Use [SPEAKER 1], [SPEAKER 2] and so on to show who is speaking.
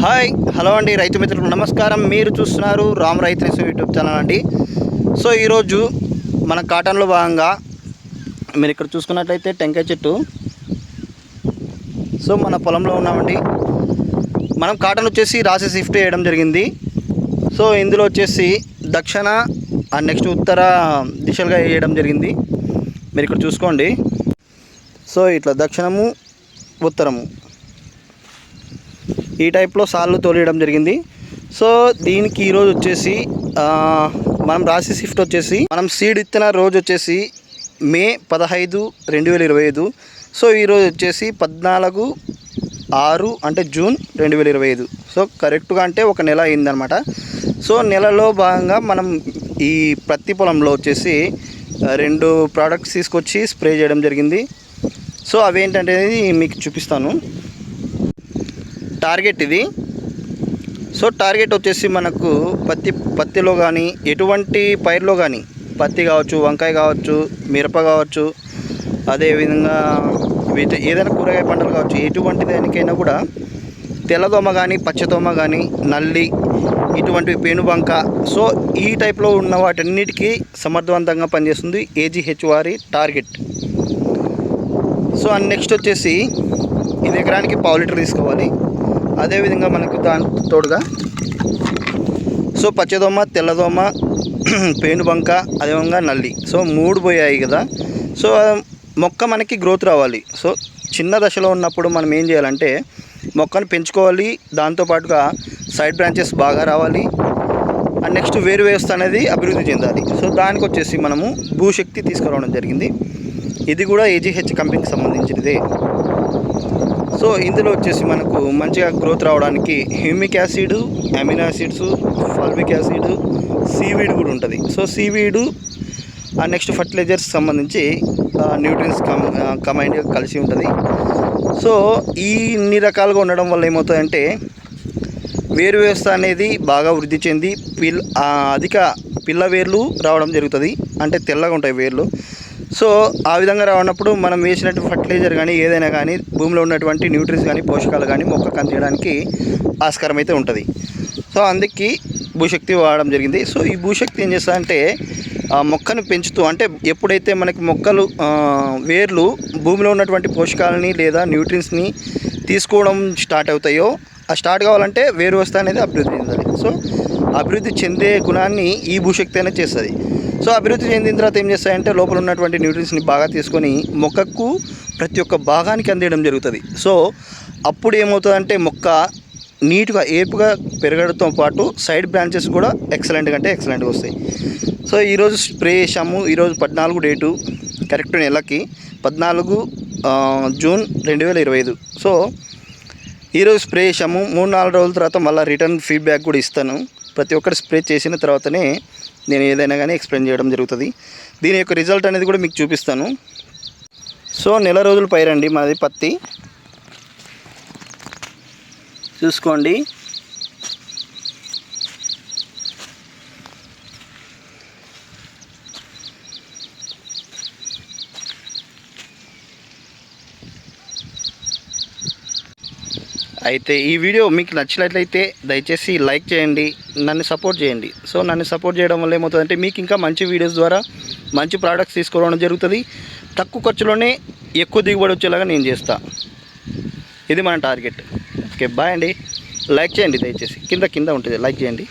[SPEAKER 1] Hi hello అండి రైతు మిత్రులు నమస్కారం. మీరు చూస్తున్నారు రామ్ రైతు యూట్యూబ్ ఛానల్ అండి. సో ఈరోజు మన కాటన్లో భాగంగా మీరు ఇక్కడ చూసుకున్నట్లయితే టెంకాయ చెట్టు. సో మన పొలంలో ఉన్నామండి. మనం కాటన్ వచ్చేసి రాసి షిఫ్ట్ చేయడం జరిగింది. సో ఇందులో వచ్చేసి దక్షిణ నెక్స్ట్ ఉత్తర దిశలుగా వేయడం జరిగింది. మీరు ఇక్కడ చూసుకోండి. సో ఇట్లా దక్షిణము ఉత్తరము ఈ టైప్లో సార్లు తోలేయడం జరిగింది. సో దీనికి ఈరోజు వచ్చేసి మనం రాసి షిఫ్ట్ వచ్చేసి మనం సీడ్ ఇచ్చిన రోజు వచ్చేసి మే 15, 2025. సో ఈరోజు వచ్చేసి 14/6 అంటే జూన్ 2025. సో కరెక్ట్గా అంటే ఒక నెల అయిందనమాట. సో నెలలో భాగంగా మనం ఈ ప్రతి పొలంలో వచ్చేసి 2 ప్రోడక్ట్స్ తీసుకొచ్చి స్ప్రే చేయడం జరిగింది. సో అవేంటంటే మీకు చూపిస్తాను. టార్గెట్ ఇది. సో టార్గెట్ వచ్చేసి మనకు పత్తిలో కానీ ఎటువంటి పైర్లో కానీ పత్తి కావచ్చు, వంకాయ కావచ్చు, మిరప కావచ్చు, అదేవిధంగా ఏదైనా కూరగాయ పంటలు కావచ్చు, ఎటువంటి దానికైనా కూడా తెల్లదోమ కానీ పచ్చదోమ కానీ నల్లి ఇటువంటి పేనుబంక సో ఈ టైప్లో ఉన్న వాటన్నిటికీ సమర్థవంతంగా పనిచేస్తుంది AGH వారి టార్గెట్. సో నెక్స్ట్ వచ్చేసి ఇది ఎకరానికి 1/2 లీటర్ తీసుకోవాలి. అదేవిధంగా మనకు దాని తోడుగా సో పచ్చదోమ, తెల్లదోమ, పేనుబంక, అదేవిధంగా నల్లి సో 3 పోయాయి కదా. సో మొక్క మనకి గ్రోత్ రావాలి. సో చిన్న దశలో ఉన్నప్పుడు మనం ఏం చేయాలంటే మొక్కను పెంచుకోవాలి. దాంతోపాటుగా సైడ్ బ్రాంచెస్ బాగా రావాలి. అండ్ నెక్స్ట్ వేరు వ్యవస్థ అనేది అభివృద్ధి చెందాలి. సో దానికి వచ్చేసి మనము భూశక్తి తీసుకురావడం జరిగింది. ఇది కూడా AGH కంపెనీకి సంబంధించినదే. సో ఇందులో వచ్చేసి మనకు మంచిగా గ్రోత్ రావడానికి humic acid, amino acids, fulvic acid, seaweed కూడా ఉంటుంది. సో సీవీడు నెక్స్ట్ ఫర్టిలైజర్స్ సంబంధించి న్యూట్రియన్స్ కంబైన్డ్గా కలిసి ఉంటుంది. సో ఇన్ని రకాలుగా ఉండడం వల్ల ఏమవుతుందంటే వేరు వ్యవస్థ అనేది బాగా వృద్ధి చెంది అధిక పిల్ల వేర్లు రావడం జరుగుతుంది. అంటే తెల్లగా ఉంటాయి వేర్లు. సో ఆ విధంగా రావనప్పుడు మనం వేసినట్టు ఫర్టిలైజర్ కానీ ఏదైనా కానీ భూమిలో ఉన్నటువంటి న్యూట్రియన్స్ కానీ పోషకాలు కానీ మొక్కకు అందించడానికి ఆస్కారం అయితే ఉంటుంది. సో అందుకే భూశక్తి వాడడం జరిగింది. సో ఈ భూశక్తి ఏం చేస్తా అంటే మొక్కను పెంచుతూ అంటే ఎప్పుడైతే మనకి మొక్కలు వేర్లు భూమిలో ఉన్నటువంటి పోషకాలని లేదా న్యూట్రియన్స్ని తీసుకోవడం స్టార్ట్ అవుతాయో ఆ స్టార్ట్ కావాలంటే వేరు వ్యవస్థ అనేది అభివృద్ధి చెందాలి. సో అభివృద్ధి చెందే గుణాన్ని ఈ భూశక్తి అనేది చేస్తుంది. సో అభివృద్ధి చెందిన తర్వాత ఏం చేస్తాయంటే లోపల ఉన్నటువంటి న్యూట్రియన్స్ని బాగా తీసుకొని మొక్కకు ప్రతి ఒక్క భాగానికి అందించడం జరుగుతుంది. సో అప్పుడు ఏమవుతుందంటే మొక్క నీట్గా ఏపుగా పెరగడంతో పాటు సైడ్ బ్రాంచెస్ కూడా ఎక్సలెంట్గా వస్తాయి. సో ఈరోజు స్ప్రే చేసాము. ఈరోజు 14 డేటు కరెక్ట్ నెలకి 14 జూన్ 2025. సో ఈరోజు స్ప్రే చేసాము. 3-4 రోజుల తర్వాత మళ్ళీ రిటర్న్ ఫీడ్బ్యాక్ కూడా ఇస్తాను. ప్రతి ఒక్కటి స్ప్రే చేసిన తర్వాతనే నేను ఏదైనా కానీ ఎక్స్ప్లెయిన్ చేయడం జరుగుతుంది. దీని యొక్క రిజల్ట్ అనేది కూడా మీకు చూపిస్తాను. సో నెల రోజులు పైరండి మనది పత్తి చూసుకోండి. అయితే ఈ వీడియో మీకు నచ్చినట్లయితే దయచేసి లైక్ చేయండి, నన్ను సపోర్ట్ చేయండి. సో నన్ను సపోర్ట్ చేయడం వల్ల ఏమవుతుందంటే మీకు ఇంకా మంచి వీడియోస్ ద్వారా మంచి ప్రోడక్ట్స్ తీసుకోవడం జరుగుతుంది. తక్కువ ఖర్చులోనే ఎక్కువ దిగుబడి వచ్చేలాగా నేను చేస్తా. ఇది మన టార్గెట్. ఓకే బాయ్ అండి. లైక్ చేయండి దయచేసి. కింద ఉంటుంది లైక్ చేయండి.